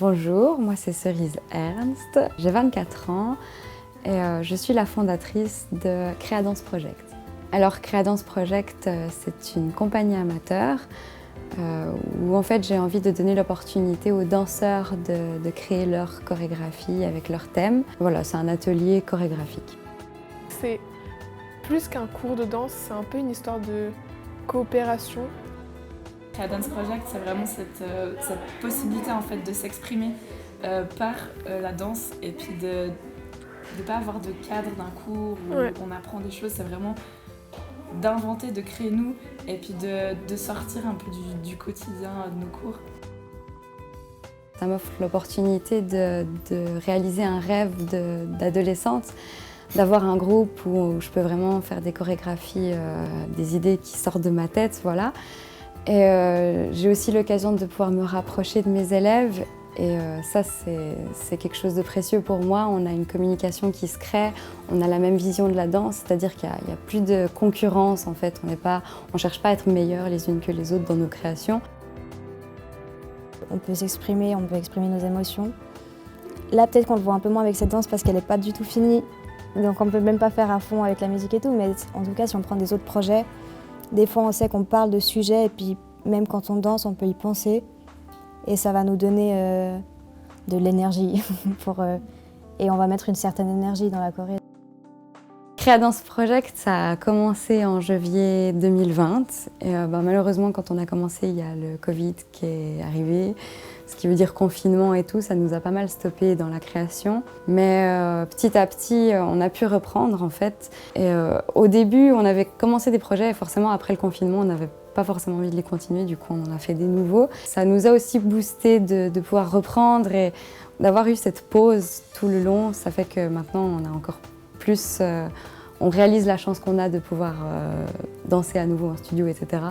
Bonjour, moi c'est Cerise Ernst, j'ai 24 ans et je suis la fondatrice de Creadance Project. Alors Creadance Project, c'est une compagnie amateur où en fait j'ai envie de donner l'opportunité aux danseurs de créer leur chorégraphie avec leur thème. Voilà, c'est un atelier chorégraphique. C'est plus qu'un cours de danse, c'est un peu une histoire de coopération. Creadance Project, c'est vraiment cette possibilité en fait de s'exprimer par la danse et puis de ne pas avoir de cadre d'un cours où on apprend des choses, c'est vraiment d'inventer, de créer nous et puis de sortir un peu du quotidien de nos cours. Ça m'offre l'opportunité de réaliser un rêve d'adolescente, d'avoir un groupe où je peux vraiment faire des chorégraphies, des idées qui sortent de ma tête, voilà. Et j'ai aussi l'occasion de pouvoir me rapprocher de mes élèves et ça c'est quelque chose de précieux pour moi. On a une communication qui se crée, on a la même vision de la danse, c'est-à-dire qu'il n'y a plus de concurrence en fait, on ne cherche pas à être meilleures les unes que les autres dans nos créations. On peut s'exprimer, on peut exprimer nos émotions. Là peut-être qu'on le voit un peu moins avec cette danse parce qu'elle n'est pas du tout finie, donc on ne peut même pas faire à fond avec la musique et tout, mais en tout cas si on prend des autres projets, des fois, on sait qu'on parle de sujets et puis même quand on danse, on peut y penser et ça va nous donner de l'énergie et on va mettre une certaine énergie dans la choré. Creadance Project, ça a commencé en janvier 2020 et malheureusement, quand on a commencé, il y a le Covid qui est arrivé, ce qui veut dire confinement et tout, ça nous a pas mal stoppé dans la création. Mais petit à petit, on a pu reprendre en fait. Et au début, on avait commencé des projets et forcément après le confinement, on n'avait pas forcément envie de les continuer, du coup on en a fait des nouveaux. Ça nous a aussi boosté de pouvoir reprendre et d'avoir eu cette pause tout le long. Ça fait que maintenant, on a encore plus... on réalise la chance qu'on a de pouvoir danser à nouveau en studio, etc.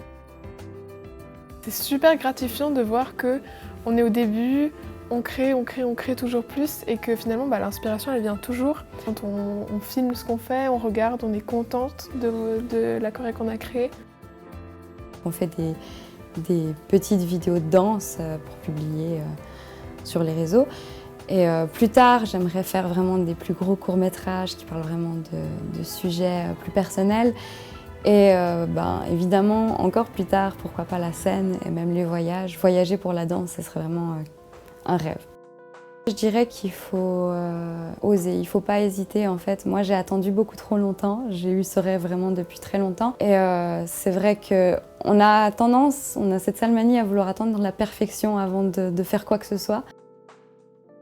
C'est super gratifiant de voir qu'on est au début, on crée toujours plus et que finalement l'inspiration elle vient toujours. Quand on filme ce qu'on fait, on regarde, on est contente de la choré qu'on a créée. On fait des petites vidéos de danse pour publier sur les réseaux. Et plus tard, j'aimerais faire vraiment des plus gros courts-métrages qui parlent vraiment de sujets plus personnels. Et évidemment, encore plus tard, pourquoi pas la scène et même les voyages. Voyager pour la danse, ce serait vraiment un rêve. Je dirais qu'il faut oser, il ne faut pas hésiter en fait. Moi, j'ai attendu beaucoup trop longtemps, j'ai eu ce rêve vraiment depuis très longtemps. Et c'est vrai qu'on a tendance, on a cette sale manie à vouloir attendre la perfection avant de faire quoi que ce soit.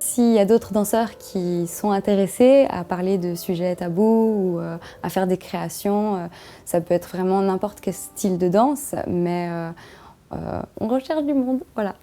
S'il y a d'autres danseurs qui sont intéressés à parler de sujets tabous ou à faire des créations, ça peut être vraiment n'importe quel style de danse, mais on recherche du monde, voilà.